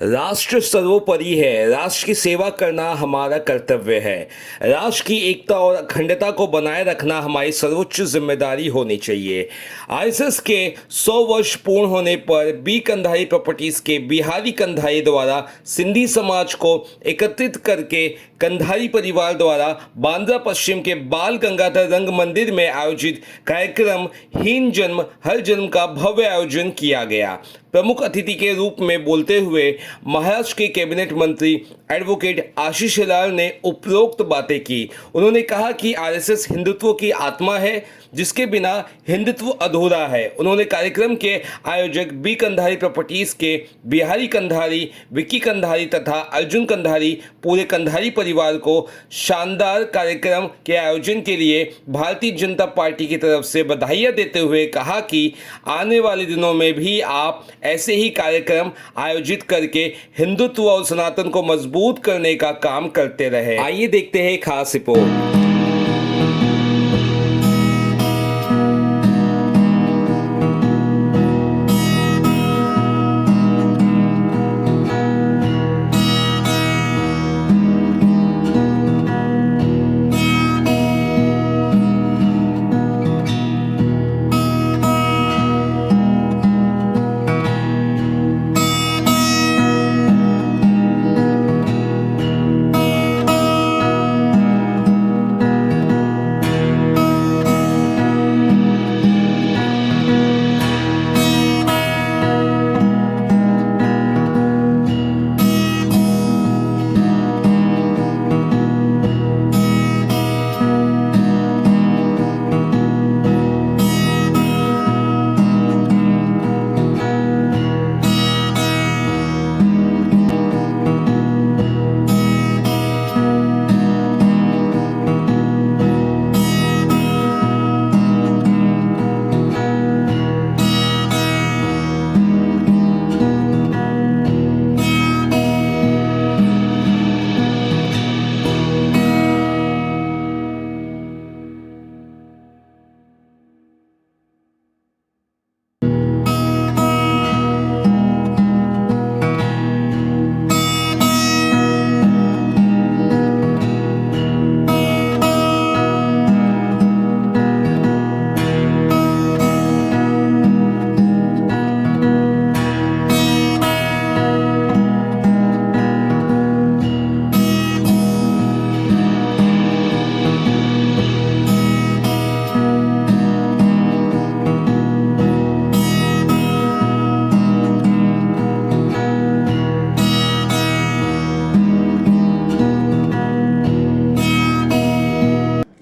राष्ट्र सर्वोपरि है। राष्ट्र की सेवा करना हमारा कर्तव्य है। राष्ट्र की एकता और अखंडता को बनाए रखना हमारी सर्वोच्च जिम्मेदारी होनी चाहिए। आरएसएस के 100 वर्ष पूर्ण होने पर बी कंधारी प्रॉपर्टीज के बिहारी कंधारी द्वारा सिंधी समाज को एकत्रित करके कंधारी परिवार द्वारा बांद्रा पश्चिम के बाल गंगाधर रंग मंदिर में आयोजित कार्यक्रम हीन जन्म हर जन्म का भव्य आयोजन किया गया। प्रमुख अतिथि के रूप में बोलते हुए महाराष्ट्र के कैबिनेट मंत्री एडवोकेट आशीष लाल ने उपरोक्त बातें की। उन्होंने कहा कि आरएसएस हिंदुत्व की आत्मा है, जिसके बिना हिंदुत्व अधूरा है। उन्होंने कार्यक्रम के आयोजक बी कंधारी प्रॉपर्टीज के बिहारी कंधारी, विक्की कंधारी तथा अर्जुन कंधारी पूरे कंधारी परिवार को शानदार कार्यक्रम के आयोजन के लिए भारतीय जनता पार्टी की तरफ से बधाइयां देते हुए कहा कि आने वाले दिनों में भी आप ऐसे ही कार्यक्रम आयोजित करके हिंदुत्व और सनातन को मजबूत करने का काम करते रहे। आइए देखते हैं खास report.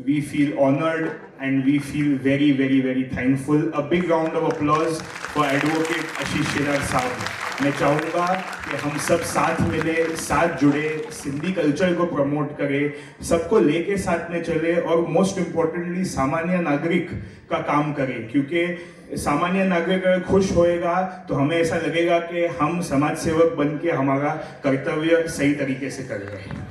We feel honored and we feel very, very, very thankful. A big round of applause for Advocate Ashish Shelar साहब। मैं चाहूँगा कि हम सब साथ मिले, साथ जुड़े, सिंधी कल्चर को प्रमोट करें, सबको लेके साथ में चले और मोस्ट इम्पोर्टेंटली सामान्य नागरिक का काम करें, क्योंकि सामान्य नागरिक अगर खुश होएगा तो हमें ऐसा लगेगा कि हम समाज सेवक बन के हमारा कर्तव्य सही तरीके से कर रहे हैं।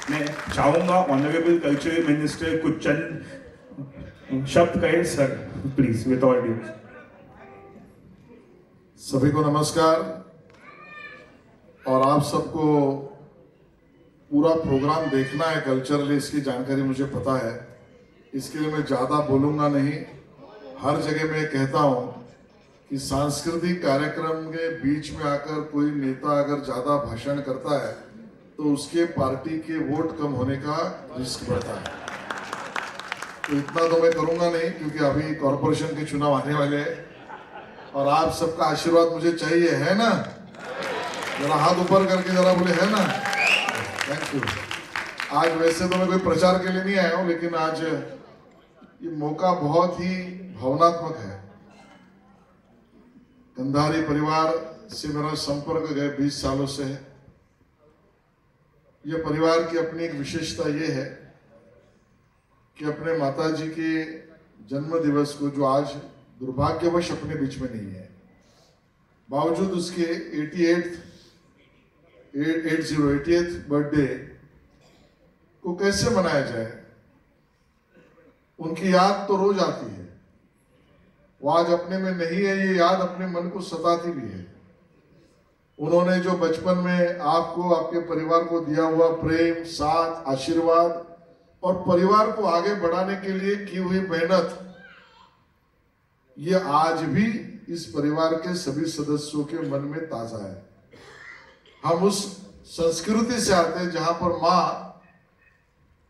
मैं चाहूंगा ऑनरेबल कल्चरल मिनिस्टर कुछ चंद शब्द कहे। Sir please with all due. सभी को नमस्कार। और आप सबको पूरा प्रोग्राम देखना है कल्चरली, इसकी जानकारी मुझे पता है, इसके लिए मैं ज़्यादा बोलूँगा नहीं। हर जगह मैं कहता हूँ कि सांस्कृतिक कार्यक्रम के बीच में आकर कोई नेता अगर ज़्यादा भाषण करता है तो उसके पार्टी के वोट कम होने का रिस्क बढ़ता है। तो इतना तो मैं करूँगा नहीं, क्योंकि अभी कॉरपोरेशन के चुनाव आने वाले हैं और आप सबका आशीर्वाद मुझे चाहिए, है ना? जरा हाथ ऊपर करके जरा बोले, है ना? Thank you. आज वैसे तो मैं कोई प्रचार के लिए नहीं आया हूँ, लेकिन आज ये मौका बहुत ही भावनात्मक है। कंधारी परिवार से मेरा संपर्क गए 20 सालों से है। यह परिवार की अपनी एक विशेषता ये है कि अपने माताजी के जन्म दिवस को, जो आज दुर्भाग्यवश अपने बीच में नहीं है, बावजूद उसके 80th बर्थडे को कैसे मनाया जाए। उनकी याद तो रोज आती है, वो आज अपने में नहीं है, ये याद अपने मन को सताती भी है। उन्होंने जो बचपन में आपको, आपके परिवार को दिया हुआ प्रेम, साथ, आशीर्वाद और परिवार को आगे बढ़ाने के लिए की हुई मेहनत, ये आज भी इस परिवार के सभी सदस्यों के मन में ताजा है। हम उस संस्कृति से आते हैं जहां पर माँ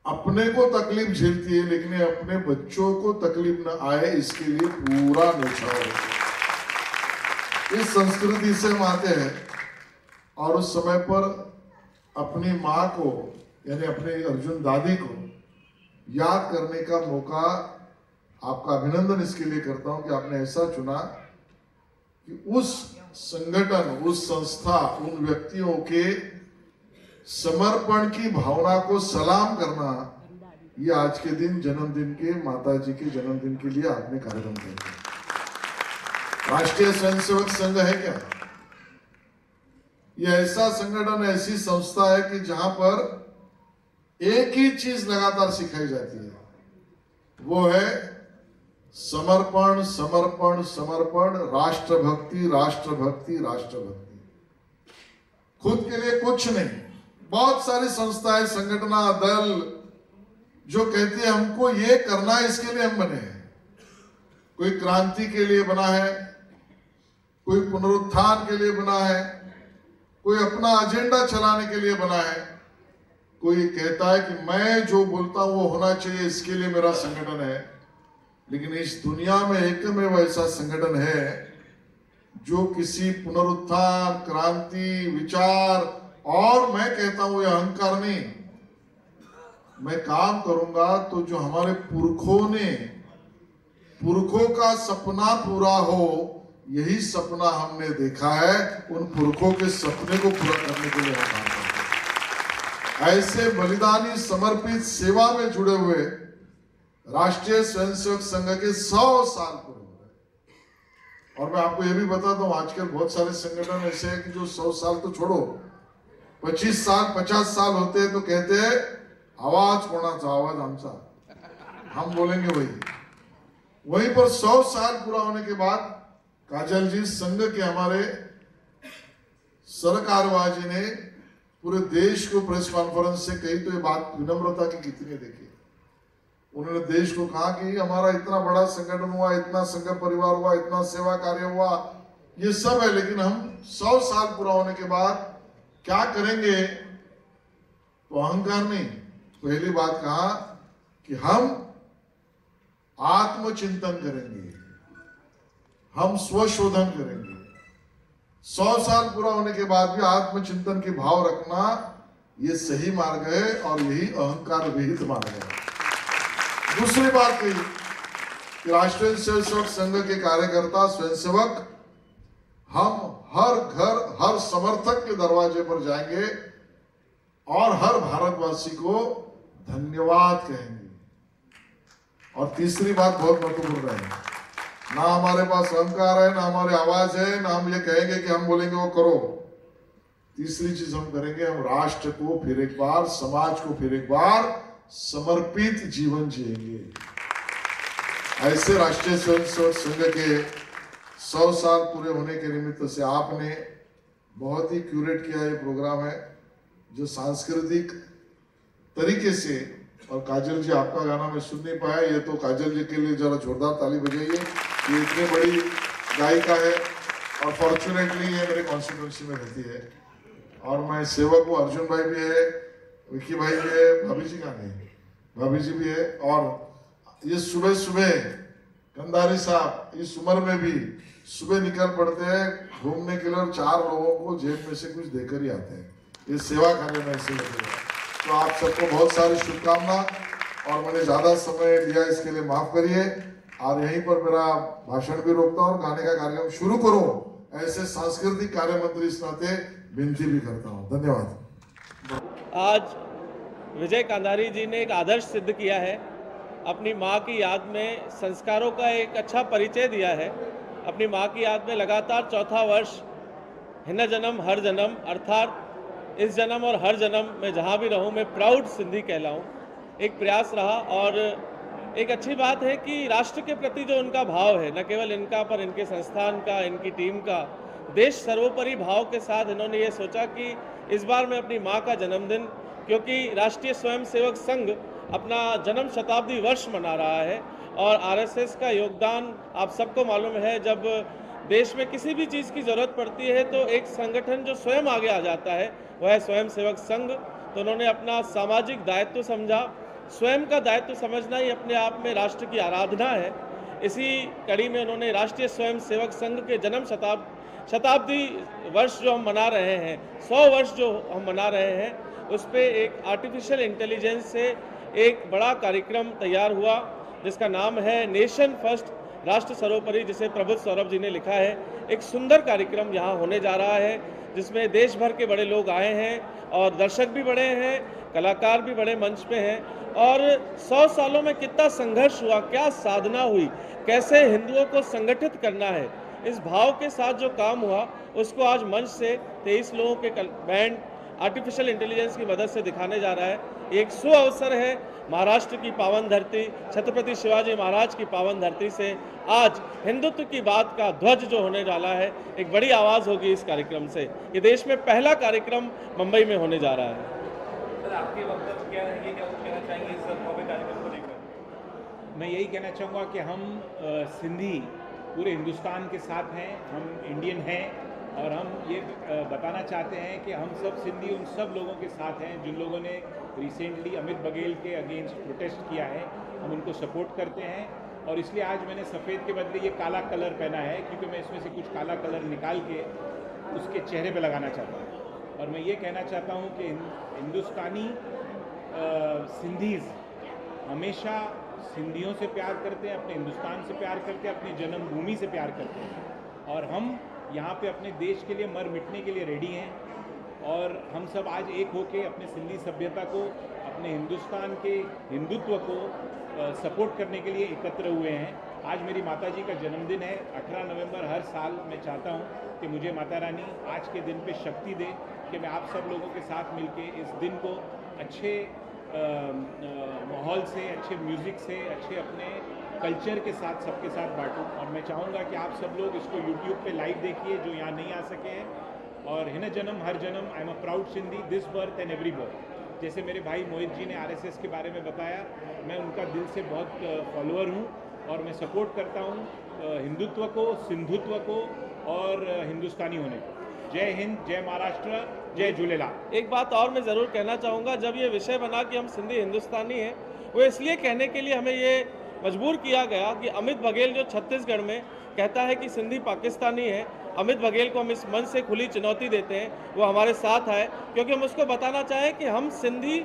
अपने को तकलीफ झेलती है लेकिन अपने बच्चों को तकलीफ न आए इसके लिए पूरा न्यौछावर है। इस संस्कृति से हम आते हैं और उस समय पर अपनी माँ को यानी अपने अर्जुन दादी को याद करने का मौका, आपका अभिनंदन इसके लिए करता हूं कि आपने ऐसा चुना कि उस संगठन, उस संस्था, उन व्यक्तियों के समर्पण की भावना को सलाम करना, ये आज के दिन जन्मदिन के, माता जी के जन्मदिन के लिए आपने कार्यक्रम किया। राष्ट्रीय स्वयंसेवक संघ है क्या? ये ऐसा संगठन, ऐसी संस्था है कि जहां पर एक ही चीज लगातार सिखाई जाती है, वो है समर्पण, समर्पण, समर्पण, राष्ट्रभक्ति, राष्ट्रभक्ति, राष्ट्रभक्ति। खुद के लिए कुछ नहीं। बहुत सारी संस्थाएं, संगठना, दल जो कहती है हमको ये करना है, इसके लिए हम बने हैं। कोई क्रांति के लिए बना है, कोई पुनरुत्थान के लिए बना है, कोई अपना एजेंडा चलाने के लिए बना है, कोई कहता है कि मैं जो बोलता हूं वो होना चाहिए, इसके लिए मेरा संगठन है। लेकिन इस दुनिया में एकमेव ऐसा संगठन है जो किसी पुनरुत्थान, क्रांति, विचार और मैं कहता हूं ये अहंकार नहीं, मैं काम करूंगा तो जो हमारे पुरखों का सपना पूरा हो, यही सपना हमने देखा है। उन पुरखों के सपने को पूरा करने के लिए हम काम करते हैं। ऐसे बलिदानी, समर्पित, सेवा में जुड़े हुए राष्ट्रीय स्वयंसेवक संघ के 100 साल पूरे हो गए। और मैं आपको यह भी बताता हूं, आजकल बहुत सारे संगठन ऐसे हैं कि जो 100 साल तो छोड़ो, 25 साल, 50 साल होते हैं तो कहते हैं आवाज कोणाचा, आवाज आमचा, हम बोलेंगे वहीं पर 100 साल पूरा होने के बाद काजल जी, संघ के हमारे सरकारवाजी ने पूरे देश को प्रेस कॉन्फ्रेंस से कही, तो ये बात विनम्रता की कितनी देखी। उन्होंने देश को कहा कि हमारा इतना बड़ा संगठन हुआ, इतना संघ परिवार हुआ, इतना सेवा कार्य हुआ, ये सब है, लेकिन हम 100 साल पूरा होने के बाद क्या करेंगे? तो अहंकार नहीं, पहली बात कहा कि हम आत्मचिंतन करेंगे, हम स्वशोधन करेंगे। 100 साल पूरा होने के बाद भी आत्मचिंतन की भाव रखना, ये सही मार्ग है और यही अहंकार विहित मार्ग है। दूसरी बात कही कि राष्ट्रीय स्वयंसेवक संघ के कार्यकर्ता, स्वयंसेवक, हम हर घर, हर समर्थक के दरवाजे पर जाएंगे और हर भारतवासी को धन्यवाद कहेंगे। और तीसरी बात बहुत महत्वपूर्ण है, ना हमारे पास अहंकार है, ना हमारी आवाज है, ना हम ये कहेंगे कि हम बोलेंगे वो करो। तीसरी चीज हम करेंगे, हम राष्ट्र को फिर एक बार, समाज को फिर एक बार समर्पित जीवन जिएंगे। ऐसे राष्ट्रीय स्वयंसेवक संघ के 100 साल पूरे होने के निमित्त से आपने बहुत ही क्यूरेट किया ये प्रोग्राम है, जो सांस्कृतिक तरीके से। और काजल जी, आपका गाना मैं सुन नहीं पाया, ये तो काजल जी के लिए जरा जोरदार ताली बजाइए। ये इतनी बड़ी गायिका है और फॉर्चुनेटली ये मेरे कॉन्स्टिट्यूंसी में रहती है। और मैं सेवक हूँ, अर्जुन भाई भी है, विक्की भाई भी है, भाभी जी का नहीं, भाभी जी भी है। और ये सुबह सुबह कंधारी साहब इस उम्र में भी सुबह निकल पड़ते हैं घूमने के लिए और 4 लोगों को जेब में से कुछ देकर ही आते हैं। ये सेवा कार्य में ऐसे लगे हैं। तो आप सबको बहुत सारी शुभकामना, और मैंने ज्यादा समय लिया इसके लिए माफ करिए। और यहीं पर मेरा भाषण भी रोकता हूँ और गाने का कार्यक्रम शुरू करो, ऐसे सांस्कृतिक कार्य मंत्री इस नाते विनती भी करता हूँ। धन्यवाद। आज विजय कांधारी जी ने एक आदर्श सिद्ध किया है, अपनी माँ की याद में संस्कारों का एक अच्छा परिचय दिया है। अपनी माँ की याद में लगातार 4था वर्ष हिन जन्म हर जन्म, अर्थात इस जन्म और हर जन्म में जहाँ भी रहूँ मैं प्राउड सिंधी कहलाऊँ, एक प्रयास रहा। और एक अच्छी बात है कि राष्ट्र के प्रति जो उनका भाव है, न केवल इनका पर इनके संस्थान का, इनकी टीम का, देश सर्वोपरि भाव के साथ इन्होंने ये सोचा कि इस बार मैं अपनी माँ का जन्मदिन, क्योंकि राष्ट्रीय स्वयंसेवक संघ अपना जन्म शताब्दी वर्ष मना रहा है और आरएसएस का योगदान आप सबको मालूम है। जब देश में किसी भी चीज़ की ज़रूरत पड़ती है तो एक संगठन जो स्वयं आगे आ जाता है वह है स्वयंसेवक संघ। तो उन्होंने अपना सामाजिक दायित्व समझा। स्वयं का दायित्व समझना ही अपने आप में राष्ट्र की आराधना है। इसी कड़ी में उन्होंने राष्ट्रीय स्वयंसेवक संघ के जन्म शताब्दी वर्ष जो हम मना रहे हैं, 100 वर्ष जो हम मना रहे हैं, उस पे एक आर्टिफिशियल इंटेलिजेंस से एक बड़ा कार्यक्रम तैयार हुआ जिसका नाम है नेशन फर्स्ट राष्ट्र सर्वोपरि, जिसे प्रबुद्ध सौरभ जी ने लिखा है। एक सुंदर कार्यक्रम यहाँ होने जा रहा है जिसमें देश भर के बड़े लोग आए हैं और दर्शक भी बड़े हैं, कलाकार भी बड़े मंच पे हैं। और 100 सालों में कितना संघर्ष हुआ, क्या साधना हुई, कैसे हिंदुओं को संगठित करना है, इस भाव के साथ जो काम हुआ उसको आज मंच से 23 लोगों के बैंड आर्टिफिशियल इंटेलिजेंस की मदद से दिखाने जा रहा है। एक सुअवसर है। महाराष्ट्र की पावन धरती, छत्रपति शिवाजी महाराज की पावन धरती से आज हिंदुत्व की बात का ध्वज जो होने वाला है, एक बड़ी आवाज़ होगी इस कार्यक्रम से। ये देश में पहला कार्यक्रम मुंबई में होने जा रहा है। सर, आपके वक्तव्य क्या रहेंगे, क्या कुछ कहना चाहेंगे इस भव्य कार्यक्रम को लेकर? मैं यही कहना चाहूँगा कि हम सिंधी पूरे हिंदुस्तान के साथ हैं, हम इंडियन हैं और हम ये बताना चाहते हैं कि हम सब सिंधी उन सब लोगों के साथ हैं जिन लोगों ने रिसेंटली अमित बघेल के अगेंस्ट प्रोटेस्ट किया है। हम उनको सपोर्ट करते हैं और इसलिए आज मैंने सफ़ेद के बदले ये काला कलर पहना है, क्योंकि मैं इसमें से कुछ काला कलर निकाल के उसके चेहरे पे लगाना चाहता हूँ। और मैं ये कहना चाहता हूँ कि हिंदुस्तानी सिंधीज़ हमेशा सिंधियों से प्यार करते हैं, अपने हिंदुस्तान से प्यार करते हैं, अपनी जन्मभूमि से प्यार करते हैं और हम यहाँ पे अपने देश के लिए मर मिटने के लिए रेडी हैं। और हम सब आज एक होके अपने सिंधी सभ्यता को, अपने हिंदुस्तान के हिंदुत्व को सपोर्ट करने के लिए एकत्र हुए हैं। आज मेरी माता जी का जन्मदिन है, 18 नवंबर। हर साल मैं चाहता हूँ कि मुझे माता रानी आज के दिन पे शक्ति दे कि मैं आप सब लोगों के साथ मिलके इस दिन को अच्छे माहौल से, अच्छे म्यूज़िक से, अच्छे अपने कल्चर के साथ सबके साथ बांटूं। और मैं चाहूँगा कि आप सब लोग इसको YouTube पे लाइव देखिए जो यहाँ नहीं आ सके हैं। और हिन जन्म हर जन्म, I am a proud Sindhi, this birth and every birth. जैसे मेरे भाई मोहित जी ने आरएसएस के बारे में बताया, मैं उनका दिल से बहुत फॉलोअर हूँ और मैं सपोर्ट करता हूँ हिंदुत्व को, सिंधुत्व को और हिंदुस्तानी होने को। जय हिंद, जय महाराष्ट्र, जय झूलेलाल। एक बात और मैं ज़रूर कहना चाहूँगा, जब ये विषय बना कि हम सिंधी हिंदुस्तानी हैं, वो इसलिए कहने के लिए हमें ये मजबूर किया गया कि अमित बघेल जो छत्तीसगढ़ में कहता है कि सिंधी पाकिस्तानी है, अमित बघेल को हम इस मंच से खुली चुनौती देते हैं वो हमारे साथ आए, क्योंकि हम उसको बताना चाहें कि हम सिंधी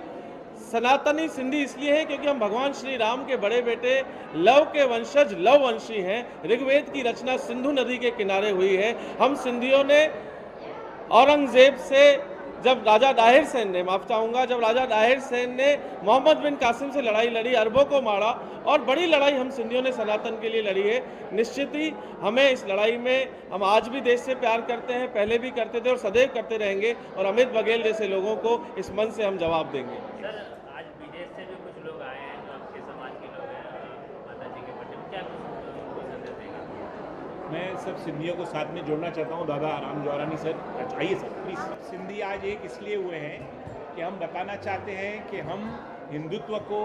सनातनी सिंधी इसलिए है क्योंकि हम भगवान श्री राम के बड़े बेटे लव के वंशज लववंशी हैं। ऋग्वेद की रचना सिंधु नदी के किनारे हुई है। हम सिंधियों ने औरंगजेब से, जब राजा दाहिर सेन ने, माफ चाहूँगा, जब राजा दाहिर सेन ने मोहम्मद बिन कासिम से लड़ाई लड़ी, अरबों को मारा और बड़ी लड़ाई हम सिंधियों ने सनातन के लिए लड़ी है। निश्चित ही हमें इस लड़ाई में, हम आज भी देश से प्यार करते हैं, पहले भी करते थे और सदैव करते रहेंगे और अमित बघेल जैसे लोगों को इस मंच से हम जवाब देंगे। सर, आज विदेश से भी कुछ लोग आए हैं जो आपके समाज के लोग हैं, माता जी के बर्थडे में, क्या कुछ संदेश देंगे? मैं सब सिंधियों को साथ में जोड़ना चाहता हूँ। दादा राम जौहरानी सर, आइए सर प्लीज़। सिंधी आज एक इसलिए हुए हैं कि हम बताना चाहते हैं कि हम हिंदुत्व को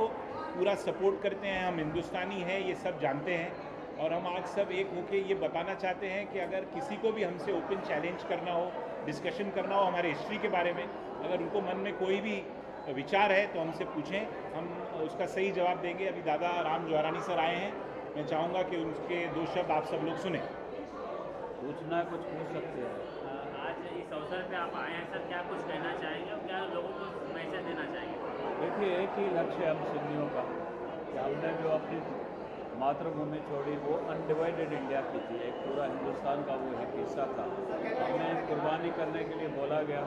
पूरा सपोर्ट करते हैं, हम हिंदुस्तानी हैं, ये सब जानते हैं। और हम आज सब एक होके ये बताना चाहते हैं कि अगर किसी को भी हमसे ओपन चैलेंज करना हो, डिस्कशन करना हो हमारे हिस्ट्री के बारे में, अगर उनको मन में कोई भी विचार है तो हमसे पूछें, हम उसका सही जवाब देंगे। अभी दादा राम जौहरानी सर आए हैं, मैं चाहूँगा कि उनके 2 शब्द आप सब लोग सुने। पूछना है, कुछ पूछ सकते हैं। आज इस अवसर पे आप आए हैं सर, क्या कुछ कहना चाहेंगे और क्या लोगों को मैसेज देना चाहेंगे? देखिए, एक ही लक्ष्य है हम सिंधियों का कि हमने जो अपनी मातृभूमि छोड़ी वो अनडिवाइडेड इंडिया की थी, एक पूरा हिंदुस्तान का वो एक हिस्सा था। हमें कुर्बानी करने के लिए बोला गया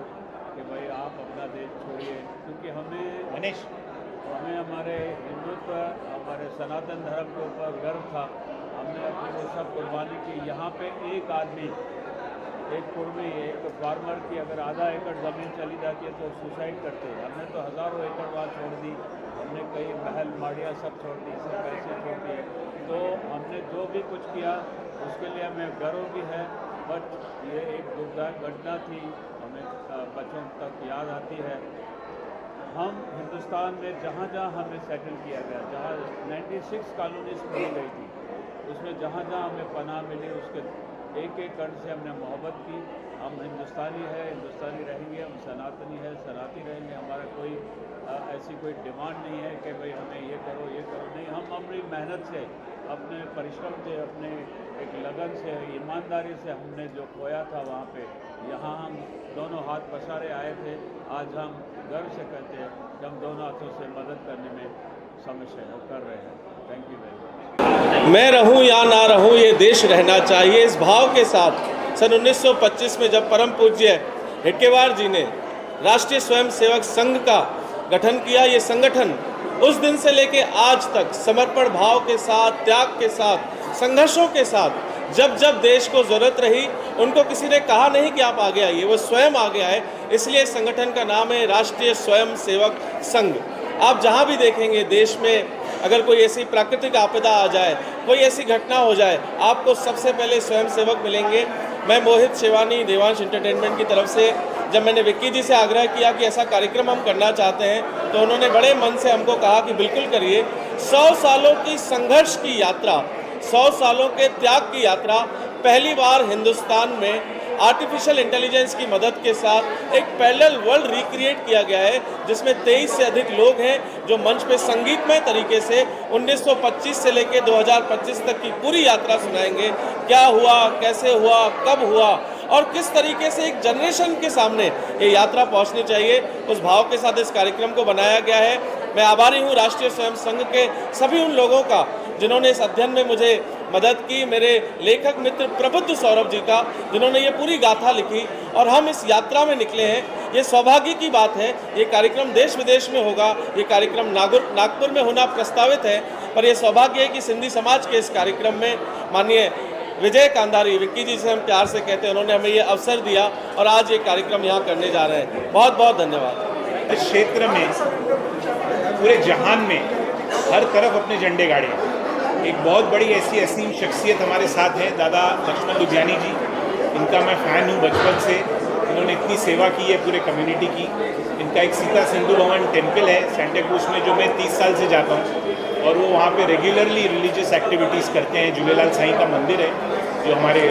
कि भाई आप अपना देश छोड़िए, क्योंकि हमें हमारे हिंदुत्व, हमारे सनातन धर्म के ऊपर गर्व था। हमने अपनी वो सब कुर्बानी की। यहाँ पे एक आदमी, एक कुर्मी, एक फार्मर की अगर आधा एकड़ ज़मीन चली जाती है तो सुसाइड करते हैं। हमने तो हज़ारों एकड़ वहाँ छोड़ दी, हमने कई महल माड़ियाँ सब छोड़ दी, सब पैसे छोड़ दिए। तो हमने जो भी कुछ किया उसके लिए हमें गर्व भी है बट ये एक दुखदायक घटना थी, हमें बच्चों तक याद आती है। हम हिंदुस्तान में जहाँ जहाँ हमें सेटल किया गया, जहाँ 96 कॉलोनीज खोली गई थी, उसमें जहाँ जहाँ हमें पनाह मिली, उसके एक एक कण से हमने मोहब्बत की। हम हिंदुस्तानी है, हिंदुस्तानी रहेंगे, हम सनातनी है, सनाती रहेंगे। हमारा कोई ऐसी कोई डिमांड नहीं है कि भाई हमें ये करो नहीं। हम अपनी मेहनत से, अपने परिश्रम से, अपने एक लगन से, ईमानदारी से हमने जो खोया था वहाँ पे, यहाँ हम दोनों हाथ पसारे आए थे। आज हम गर्व से कहते हैं कि हम दोनों हाथों से मदद करने में सक्षम हैं, कर रहे हैं। Thank you very much. मैं रहूं या ना रहूं, ये देश रहना चाहिए, इस भाव के साथ सन 1925 में जब परम पूज्य हेडगेवार जी ने राष्ट्रीय स्वयंसेवक संघ का गठन किया, ये संगठन उस दिन से लेके आज तक समर्पण भाव के साथ, त्याग के साथ, संघर्षों के साथ, जब जब देश को ज़रूरत रही, उनको किसी ने कहा नहीं कि आप आगे आइए, वो स्वयं आगे आए। इसलिए इस संगठन का नाम है राष्ट्रीय स्वयंसेवक संघ। आप जहाँ भी देखेंगे देश में, अगर कोई ऐसी प्राकृतिक आपदा आ जाए, कोई ऐसी घटना हो जाए, आपको सबसे पहले स्वयंसेवक मिलेंगे। मैं मोहित शिवानी, देवांश एंटरटेनमेंट की तरफ से जब मैंने विक्की जी से आग्रह किया कि ऐसा कार्यक्रम हम करना चाहते हैं, तो उन्होंने बड़े मन से हमको कहा कि बिल्कुल करिए। 100 सालों की संघर्ष की यात्रा, 100 सालों के त्याग की यात्रा पहली बार हिंदुस्तान में आर्टिफिशियल इंटेलिजेंस की मदद के साथ एक पैरेलल वर्ल्ड रिक्रिएट किया गया है, जिसमें 23 से अधिक लोग हैं जो मंच पे संगीतमय तरीके से 1925 से लेकर 2025 तक की पूरी यात्रा सुनाएंगे। क्या हुआ, कैसे हुआ, कब हुआ और किस तरीके से एक जनरेशन के सामने ये यात्रा पहुंचनी चाहिए, उस भाव के साथ इस कार्यक्रम को बनाया गया है। मैं आभारी हूँ राष्ट्रीय स्वयं संघ के सभी उन लोगों का जिन्होंने इस अध्ययन में मुझे मदद की, मेरे लेखक मित्र प्रबुद्ध सौरभ जी का, जिन्होंने ये पूरी गाथा लिखी, और हम इस यात्रा में निकले हैं। ये सौभाग्य की बात है, ये कार्यक्रम देश विदेश में होगा, ये कार्यक्रम नागपुर में होना प्रस्तावित है, पर यह सौभाग्य है कि सिंधी समाज के इस कार्यक्रम में माननीय विजय कांधारी, विक्की जी से हम प्यार से कहते हैं, उन्होंने हमें ये अवसर दिया और आज ये कार्यक्रम यहाँ करने जा रहे हैं। बहुत बहुत धन्यवाद। इस क्षेत्र में, पूरे जहान में हर तरफ अपने झंडे गाड़े। एक बहुत बड़ी ऐसी असीम शख्सियत हमारे साथ है, दादा लक्ष्मण लुधियानी जी। इनका मैं फ़ैन हूँ बचपन से। इन्होंने इतनी सेवा की है पूरे कम्युनिटी की। इनका एक सीता सिंधु भवन टेम्पल है सेंटा क्रूज में, जो मैं 30 साल से जाता हूँ, और वो वहाँ पे रेगुलरली रिलीजियस एक्टिविटीज़ करते हैं। झूलेलाल साईं का मंदिर है जो हमारे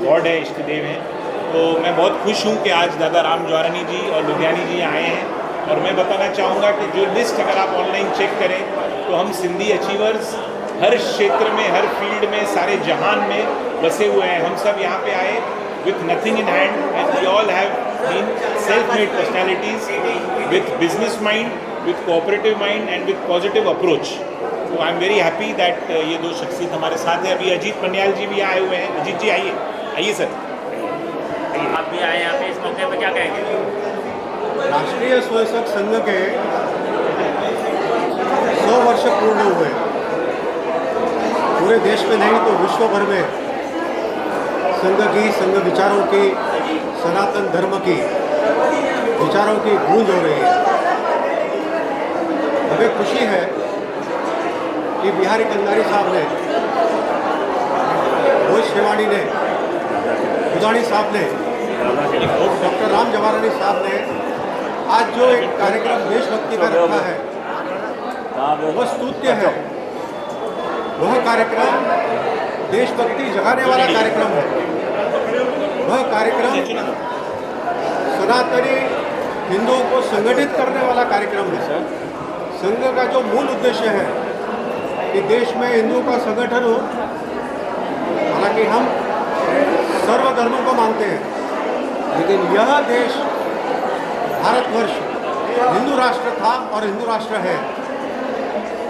गॉड है, इष्ट देव हैं। तो मैं बहुत खुश हूँ कि आज दादा राम ज्वारानी जी और लुधियानी जी आए हैं। और मैं बताना चाहूँगा कि जो लिस्ट अगर आप ऑनलाइन चेक करें तो हम सिंधी अचीवर्स हर क्षेत्र में, हर फील्ड में, सारे जहान में बसे हुए हैं। हम सब यहाँ पे आए with nothing in hand, and we all have been self-made personalities with business mind, with cooperative mind and with positive approach. So I am very happy that ये दो शख्सियत हमारे साथ हैं। अभी अजीत पनियाल जी भी आए हुए हैं। अजीत जी आइए, आइए सर। आप भी आए यहाँ पे, इस मौके पर क्या कहेंगे? राष्ट्रीय स्वयंसेवक संघ के 100 वर्ष पूर्ण हुए। पूरे देश में नहीं तो विश्व भर में संघ की, संघ विचारों की, सनातन धर्म की विचारों की गूंज हो रही है। हमें खुशी है कि बिहारी कंधारी साहब ने, मोहित शिवानी ने, बुधानी साहब ने, डॉक्टर राम ज्वारानी साहब ने आज जो एक कार्यक्रम देशभक्ति का रखा है, वह स्तुत्य है। वह कार्यक्रम देशभक्ति जगाने वाला कार्यक्रम है। वह कार्यक्रम सनातनी हिंदुओं को संगठित करने वाला कार्यक्रम है। संघ का जो मूल उद्देश्य है कि देश में हिंदुओं का संगठन हो। हालांकि हम सर्वधर्मों को मानते हैं, लेकिन यह देश भारतवर्ष हिंदू राष्ट्र था और हिंदू राष्ट्र है।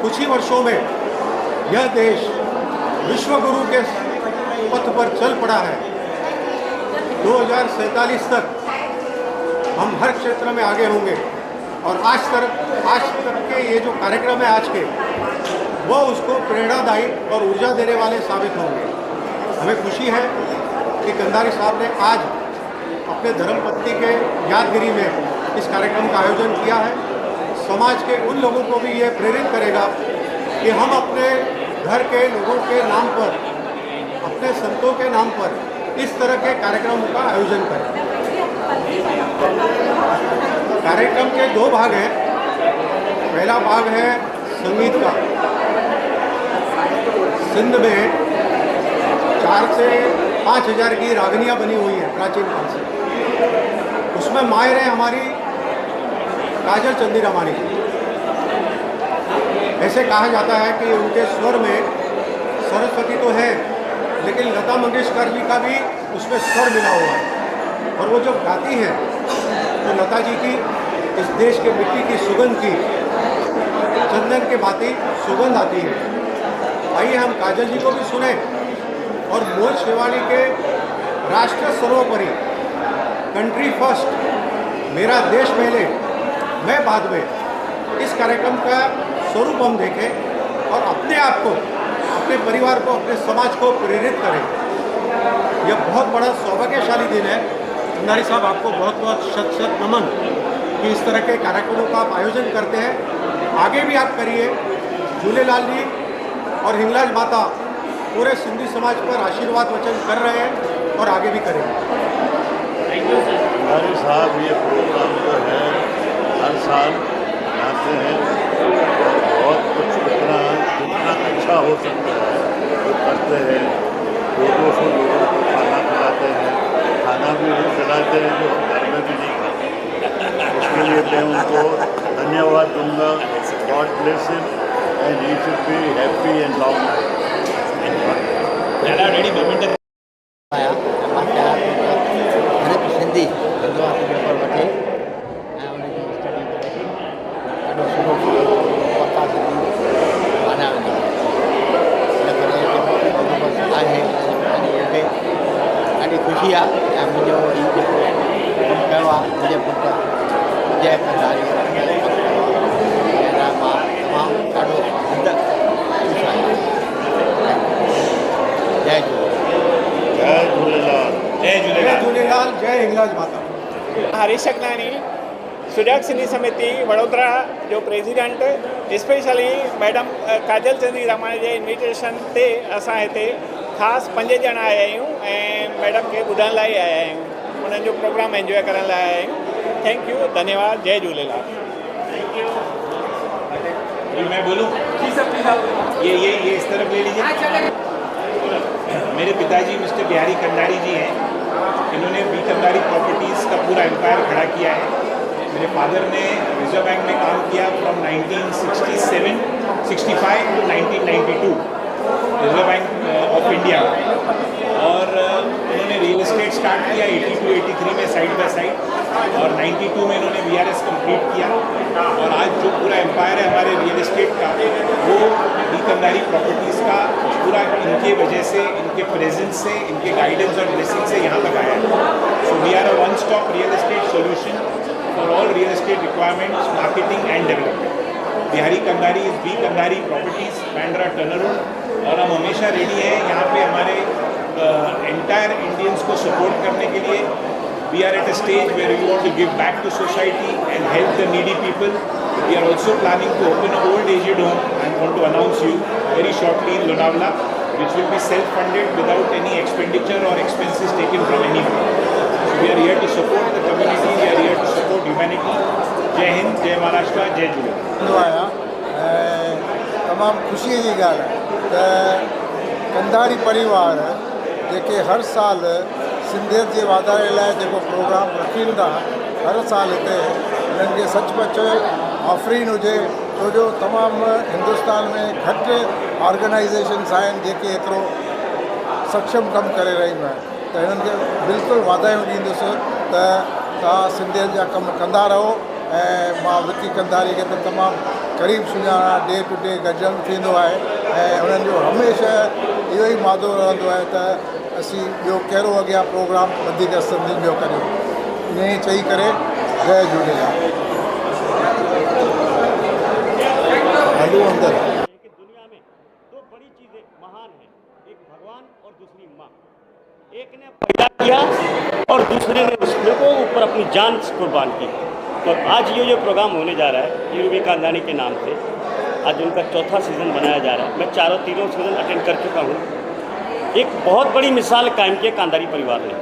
कुछ ही वर्षों में यह देश विश्वगुरु के पथ पर चल पड़ा है। 2047 तक हम हर क्षेत्र में आगे होंगे और आज तक के ये जो कार्यक्रम है आज के, वो उसको प्रेरणादायी और ऊर्जा देने वाले साबित होंगे। हमें खुशी है कि कंधारी साहब ने आज अपने धर्मपत्नी के यादगिरी में इस कार्यक्रम का आयोजन किया है। समाज के उन लोगों को भी ये प्रेरित करेगा कि हम अपने घर के लोगों के नाम पर, अपने संतों के नाम पर इस तरह के कार्यक्रमों का आयोजन करें। कार्यक्रम के 2 भाग हैं। पहला भाग है संगीत का। सिंध में 4 से 5 हज़ार की रागनियाँ बनी हुई हैं प्राचीन काल से। उसमें माहिर है हमारी काजल चंदीरामानी। ऐसे कहा जाता है कि उनके स्वर में सरस्वती तो है, लेकिन लता मंगेशकर जी का भी उसमें स्वर मिला हुआ है। और वो जब गाती हैं तो लता जी की इस देश के मिट्टी की सुगंध की चंदन के भांति सुगंध आती है। आइए हम काजल जी को भी सुने और मोहित शेवाली के राष्ट्र सर्वोपरि, कंट्री फर्स्ट, मेरा देश पहले मैं बाद में, इस कार्यक्रम का स्वरूप हम देखें और अपने आप को, अपने परिवार को, अपने समाज को प्रेरित करें। यह बहुत बड़ा सौभाग्यशाली दिन है। भंडारी साहब, आपको बहुत बहुत शत शत नमन कि इस तरह के कार्यक्रमों का आप आयोजन करते हैं। आगे भी आप करिए। झूलेलाल जी और हिंगलाज माता पूरे सिंधी समाज पर आशीर्वाद वचन कर रहे हैं और आगे भी करेंगे। भंडारी साहब ये प्रोग्राम जो है हर साल आते हैं, बहुत कुछ जितना अच्छा हो सकता है वो करते हैं। 200 लोगों को खाना खिलाते हैं, खाना भी वो खिलाते हैं जो हम घर में भी नहीं खाते। उसके लिए मैं उनको धन्यवाद दूंगा। God bless him and he should be happy and long life. Her Sindhi Hindu paper वठे ऐं उनजी स्टडी करे ॾाढो सुठो पका सिंधी माना वेंदा इन करे आहे। मूंखे ॾाढी ख़ुशी आहे ऐं मुंहिंजो हीउ जेको कमु कयो आहे मुंहिंजे पुटु जय कंदारी ऐं मां तमामु ॾाढो ख़ुशि आहियां। जय झूलेलाल। जय झूलेलाल। जय झूलेलाल। जय हिंगलाज माता। हरीश शकलानी, सुजाग सिंधी समिति वडोदरा जो प्रेसिडेंट, स्पेशली मैडम काजल चंदीरामानी जे इन्विटेशन ते असां हिते ख़ासि 5 ॼणा आया आहियूं ऐं मैडम खे ॿुधण लाइ आया आहियूं, उन्हनि जो प्रोग्राम एंजॉय करण लाइ आया आहियूं। थैंक यू, धन्यवाद, जय झूलेलाल। मैं बोलूँ? ये इस तरफ ले लीजिए। मेरे पिताजी मिस्टर बिहारी कंदारी जी हैं। इन्होंने बी कंदारी प्रॉपर्टीज़ का पूरा एम्पायर खड़ा किया है। मेरे फादर ने रिजर्व बैंक में काम किया from 1965 to 1992, Reserve Bank of India. और उन्होंने रियल एस्टेट स्टार्ट किया 82-83 में साइड बाय साइड, और 92 में इन्होंने VRS कंप्लीट किया। और आज जो पूरा एम्पायर है हमारे रियल एस्टेट का, वो बी कंदारी प्रॉपर्टीज़ का पूरा इनके वजह से, इनके प्रेजेंस से, इनके गाइडेंस और ब्लेसिंग से यहाँ तक आया है। So we are a one stop real estate solution for all real estate requirements, marketing and development. Bihari Kandari is B Kandari properties, Bandra Turner road. और हम हमेशा रेडी हैं यहाँ पे हमारे एंटायर इंडियंस को सपोर्ट करने के लिए। We are at a stage where we want to give back to society and help the needy people. We are also planning to open an old aged home and want to announce you very shortly in Lonavala, which will be self-funded without any expenditure or expenses taken from anyone. So we are here to support the community, we are here to support humanity. Jai Hind, Jai Maharashtra, Jai Jhule. तमामु ख़ुशीअ जी ॻाल्हि आहे त कंदारी परिवार जेके हर साल सिंधियत जे वाधारे लाइ जेको प्रोग्राम रखीनि था, हर साल हिते उन्हनि खे सचमुच आफ़रीन हुजे, छो जो तमामु हिंदुस्तान में घटि ऑर्गेनाइज़ेशन्स आहिनि जेके एतिरो सक्षम कमु करे रहियूं आहिनि। त हिननि खे बिल्कुलु वाधायूं ॾींदुसि त तव्हां सिंधियत जा कमु कंदा रहो। ऐं मां विकी कंदारी खे त तमामु क़रीब सुञाणा, डे टू डे गॾिजणु थींदो आहे ऐं उन्हनि जो हमेशह इहो ई वादो रहंदो आहे त असीं ॿियो कहिड़ो अॻियां प्रोग्राम वधीक सिंधियुनि जो करियूं। ईअं ई चई करे जय झूलेलाल। अंदर दुनिया में 2 बड़ी चीज़ें महान हैं, एक भगवान और दूसरी माँ। एक ने पैदा किया और दूसरे ने उसके ऊपर अपनी जान कुर्बान की। तो आज ये जो प्रोग्राम होने जा रहा है यूवी खानदानी के नाम से, आज उनका 4था सीज़न बनाया जा रहा है। मैं तीनों सीज़न अटेंड कर चुका हूँ। एक बहुत बड़ी मिसाल कायम की है कांधारी परिवार ने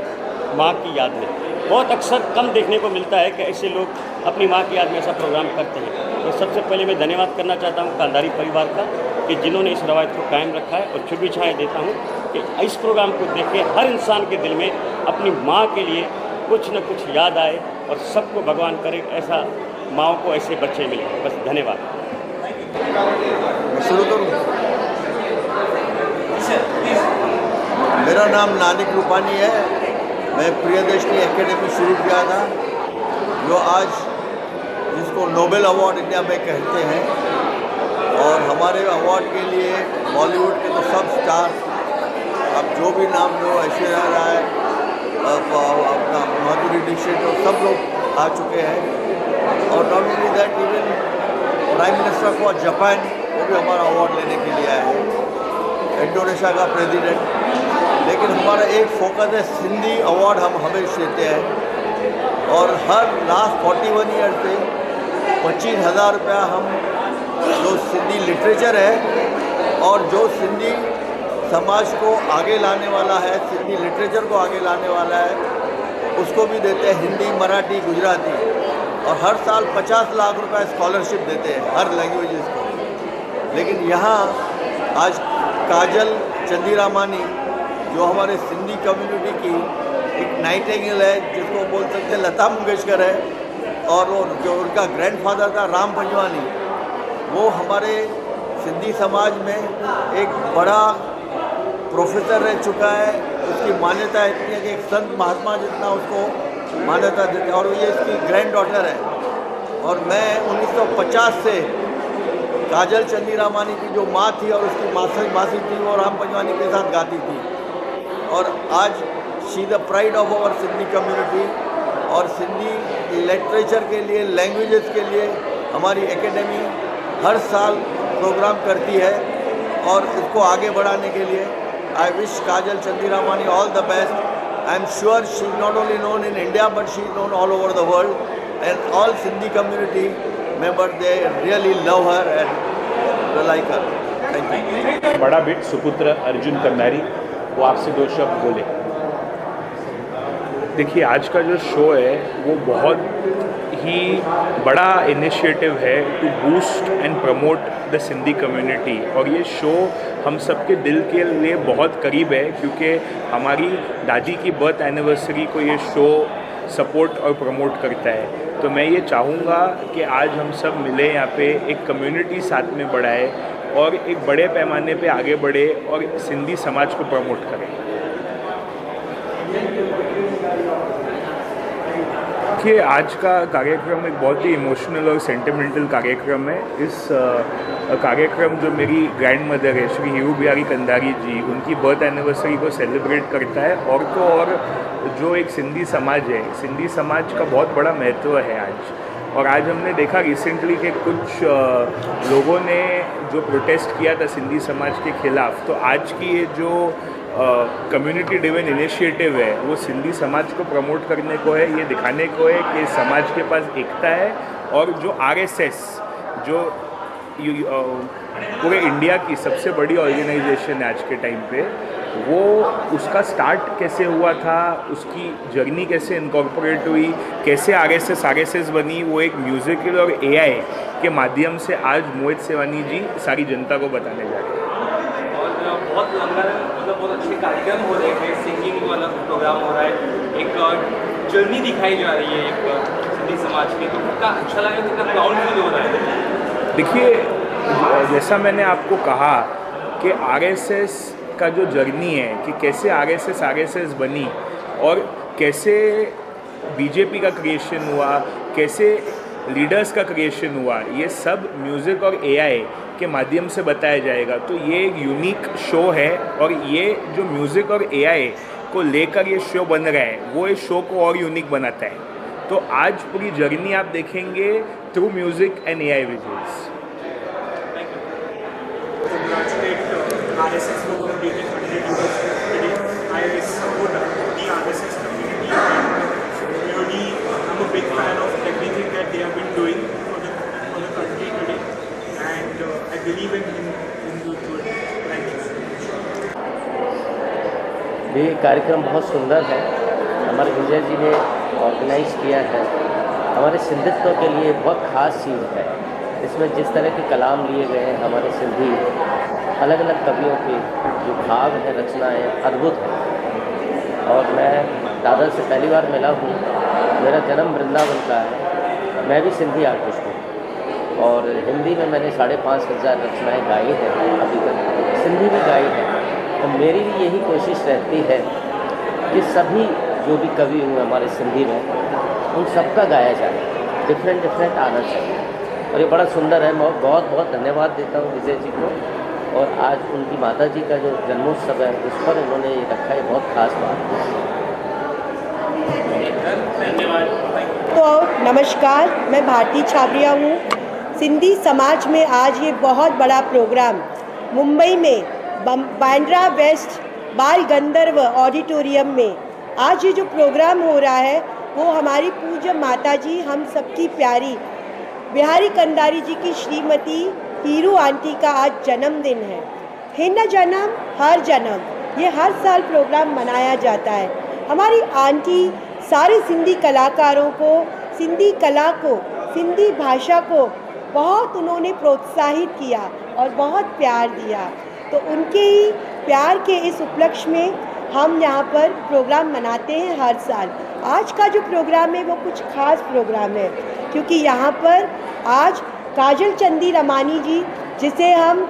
माँ की याद में। बहुत अक्सर कम देखने को मिलता है कि ऐसे लोग अपनी माँ की याद में ऐसा प्रोग्राम करते हैं। तो सबसे पहले मैं धन्यवाद करना चाहता हूँ कांधारी परिवार का कि जिन्होंने इस रवायत को कायम रखा है, और शुभेच्छाएँ देता हूँ कि इस प्रोग्राम को देख के हर इंसान के दिल में अपनी माँ के लिए कुछ न कुछ याद आए और सबको भगवान करे ऐसा माँओं को ऐसे बच्चे मिले। बस धन्यवाद। शुरू करूँ? मेरा नाम नानिक रूपानी है। मैं प्रियदर्शनी एकेडमी शुरू किया था, जो आज जिसको नोबेल अवार्ड इंडिया में कहते हैं। और हमारे अवार्ड के लिए बॉलीवुड के तो सब स्टार, अब जो भी नाम लो, ऐश्वर्या राय, अपना माधुरी दीक्षित, और सब लोग आ चुके हैं। और not only that, even prime minister of Japan वो भी हमारा अवार्ड लेने के लिए आए हैं, इंडोनेशिया का प्रेसिडेंट। लेकिन हमारा एक फोकस है, सिंधी अवार्ड हम हमेशा देते हैं। और हर लास्ट 41 ईयर से 25,000 रुपया हम जो सिंधी लिटरेचर है और जो सिंधी समाज को आगे लाने वाला है, सिंधी लिटरेचर को आगे लाने वाला है, उसको भी देते हैं, हिंदी, मराठी, गुजराती। और हर साल 50 लाख रुपए स्कॉलरशिप देते हैं हर लैंग्वेजेस को। लेकिन यहाँ आज काजल चंदीरामानी, जो हमारे सिंधी कम्युनिटी की एक नाइटिंगेल है, जिसको बोल सकते हैं लता मंगेशकर है, और वो जो उनका ग्रैंडफादर था राम पंजवानी, वो हमारे सिंधी समाज में एक बड़ा प्रोफेसर रह चुका है। उसकी मान्यता इतनी है कि एक संत महात्मा जितना उसको मान्यता देते हैं, और ये इसकी ग्रैंड डॉटर है। और मैं 1950 से काजल चंदीरामानी की जो माँ थी और उसकी मासी थी, वो राम पंजवानी के साथ गाती थी। और आज she the pride of our Sindhi community. और सिंधी लिटरेचर के लिए, लैंग्वेजेस के लिए हमारी एकेडमी हर साल प्रोग्राम करती है, और इसको आगे बढ़ाने के लिए I wish Kajal Chandiramani all the best. I am sure she is not only known in India but she is known all over the world, and all Sindhi community member they really love her and like her. Thank you. बड़ा बेट सुपुत्र अर्जुन कंधारी, वो आपसे 2 शब्द बोले। देखिए, आज का जो शो है वो बहुत ही बड़ा इनिशिएटिव है to boost and promote the Sindhi community. और ये शो हम सबके दिल के लिए बहुत करीब है, क्योंकि हमारी दादी की बर्थ एनिवर्सरी को ये शो सपोर्ट और प्रमोट करता है। तो मैं ये चाहूँगा कि आज हम सब मिले यहाँ पे, एक कम्युनिटी साथ में बढ़ाए और एक बड़े पैमाने पे आगे बढ़े और सिंधी समाज को प्रमोट करें। देखिए, आज का कार्यक्रम एक बहुत ही इमोशनल और सेंटिमेंटल कार्यक्रम है। इस कार्यक्रम जो मेरी ग्रैंड मदर है श्री हीरू बिहारी कंधारी जी, उनकी बर्थ एनिवर्सरी को सेलिब्रेट करता है। और तो और जो एक सिंधी समाज है, सिंधी समाज का बहुत बड़ा महत्व है आज। और आज हमने देखा रिसेंटली कि कुछ लोगों ने जो प्रोटेस्ट किया था सिंधी समाज के खिलाफ, तो आज की ये जो कम्युनिटी ड्रिवन इनिशिएटिव है वो सिंधी समाज को प्रमोट करने को है, ये दिखाने को है कि समाज के पास एकता है। और जो आरएसएस जो पूरे इंडिया की सबसे बड़ी ऑर्गेनाइजेशन है आज के टाइम पे, वो उसका स्टार्ट कैसे हुआ था, उसकी जर्नी कैसे इनकॉर्पोरेट हुई, कैसे आरएसएस बनी, वो एक म्यूजिकल और एआई के माध्यम से आज मोहित सेवानी जी सारी जनता को बताने जा रहे हैं। बहुत लंबा, मतलब बहुत अच्छे कार्यक्रम हो रहे हैं, सिंगिंग वाला प्रोग्राम हो रहा है, एक जर्नी दिखाई जा रही है एक सिंधी समाज की, तो कितना अच्छा लगा, कितना प्राउड फील हो रहा है। देखिए, जैसा मैंने आपको कहा कि आरएसएस का जो जर्नी है कि कैसे आरएसएस बनी और कैसे बीजेपी का क्रिएशन हुआ, कैसे लीडर्स का क्रिएशन हुआ, ये सब म्यूज़िक और एआई के माध्यम से बताया जाएगा। तो ये एक यूनिक शो है और ये जो म्यूज़िक और एआई को लेकर ये शो बन रहा है वो इस शो को और यूनिक बनाता है। तो आज पूरी जर्नी आप देखेंगे through music and AI visuals. ये कार्यक्रम बहुत सुंदर है, हमारे विजय जी ने ऑर्गेनाइज किया है। हमारे सिंधित्व के लिए बहुत ख़ास चीज़ है। इसमें जिस तरह के कलाम लिए गए हैं हमारे सिंधी अलग अलग कवियों के जो भाव है, रचनाएँ अद्भुत हैं। और मैं दादा से पहली बार मिला हूँ। मेरा जन्म वृंदावन का है, मैं भी सिंधी आर्टिस्ट हूँ और हिंदी में मैंने 5,500 रचनाएँ गाई हैं अभी तक, सिंधी में गाई है। और मेरी भी यही कोशिश रहती है कि सभी जो भी कवि हुए हमारे सिंधी में उन सबका गाया जाए, डिफरेंट आना चाहिए। और ये बड़ा सुंदर है। मैं बहुत बहुत धन्यवाद देता हूँ विजय जी को। और आज उनकी माता जी का जो जन्मोत्सव है उस पर उन्होंने ये रखा है, बहुत खास बात है। तो नमस्कार, मैं भारती छाबरिया हूँ। सिंधी समाज में आज ये बहुत बड़ा प्रोग्राम मुंबई में बांद्रा वेस्ट बाल गंधर्व ऑडिटोरियम में आज ये जो प्रोग्राम हो रहा है वो हमारी पूज्य माता जी, हम सबकी प्यारी बिहारी कंधारी जी की श्रीमती हीरू आंटी का आज जन्मदिन है। हिन जन्म हर जन्म, ये हर साल प्रोग्राम मनाया जाता है। हमारी आंटी सारे सिंधी कलाकारों को, सिंधी कला को, सिंधी भाषा को बहुत उन्होंने प्रोत्साहित किया और बहुत प्यार दिया। तो उनके ही प्यार के इस उपलक्ष्य में हम यहाँ पर प्रोग्राम मनाते हैं हर साल। आज का जो प्रोग्राम है वो कुछ खास प्रोग्राम है क्योंकि यहाँ पर आज काजल चंदी रमानी जी, जिसे हम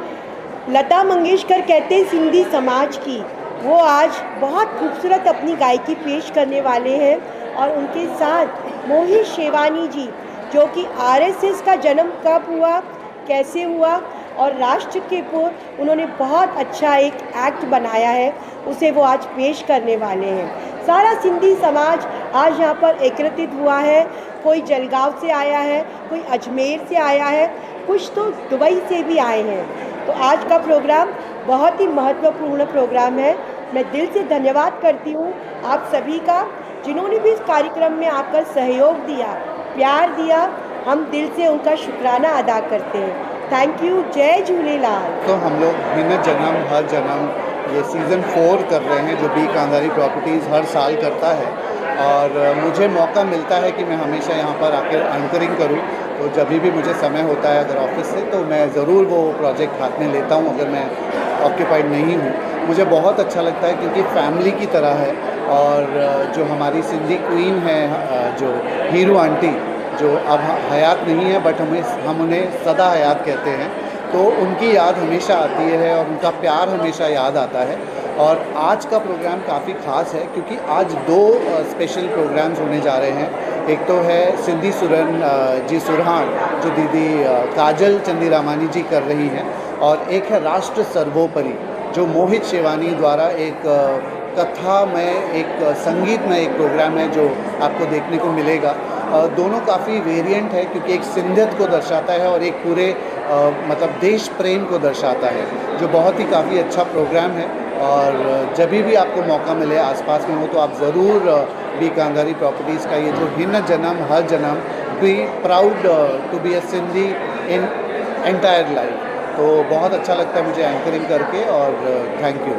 लता मंगेशकर कहते हैं सिंधी समाज की, वो आज बहुत खूबसूरत अपनी गायकी पेश करने वाले हैं। और उनके साथ मोहित शेवानी जी, जो कि आरएसएस का जन्म कब हुआ, कैसे हुआ और राष्ट्र के पूर्व उन्होंने बहुत अच्छा एक एक्ट बनाया है, उसे वो आज पेश करने वाले हैं। सारा सिंधी समाज आज यहाँ पर एकत्रित हुआ है। कोई जलगांव से आया है, कोई अजमेर से आया है, कुछ तो दुबई से भी आए हैं। तो आज का प्रोग्राम बहुत ही महत्वपूर्ण प्रोग्राम है। मैं दिल से धन्यवाद करती हूँ आप सभी का, जिन्होंने भी इस कार्यक्रम में आकर सहयोग दिया, प्यार दिया। हम दिल से उनका शुक्राना अदा करते हैं। Thank you. जय झूलेलाल। तो हम लोग हिन जन्म हर जन्म ये सीज़न 4 कर रहे हैं, जो बी कांधारी प्रॉपर्टीज़ हर साल करता है। और मुझे मौका मिलता है कि मैं हमेशा यहाँ पर आकर एंकरिंग करूँ। तो जब भी मुझे समय होता है अगर ऑफिस से, तो मैं ज़रूर वो प्रोजेक्ट हाथ में लेता हूँ अगर मैं ऑक्यूपाइड नहीं हूँ। मुझे बहुत अच्छा लगता है क्योंकि फैमिली की तरह है। और जो हमारी सिंधी क्वीन है, जो हीरू आंटी, जो अब हयात नहीं है बट हम उन्हें सदा हयात कहते हैं, तो उनकी याद हमेशा आती है और उनका प्यार हमेशा याद आता है। और आज का प्रोग्राम काफ़ी ख़ास है क्योंकि आज 2 स्पेशल प्रोग्राम्स होने जा रहे हैं। एक तो है सिंधी सुरन जी सुरहान, जो दीदी काजल चंदी रामानी जी कर रही हैं, और एक है राष्ट्र सर्वोपरि, जो मोहित शेवानी द्वारा एक कथा में, एक संगीत में एक प्रोग्राम है जो आपको देखने को मिलेगा। दोनों काफ़ी वेरिएंट है क्योंकि एक सिंधियत को दर्शाता है और एक पूरे मतलब देश प्रेम को दर्शाता है, जो बहुत ही काफ़ी अच्छा प्रोग्राम है। और जब भी आपको मौका मिले, आसपास में हो, तो आप ज़रूर बी कांधारी प्रॉपर्टीज़ का ये जो हिन जन्म हर जन्म, be proud to be a Sindhi in entire life, तो बहुत अच्छा लगता है मुझे एंकरिंग करके। और थैंक यू।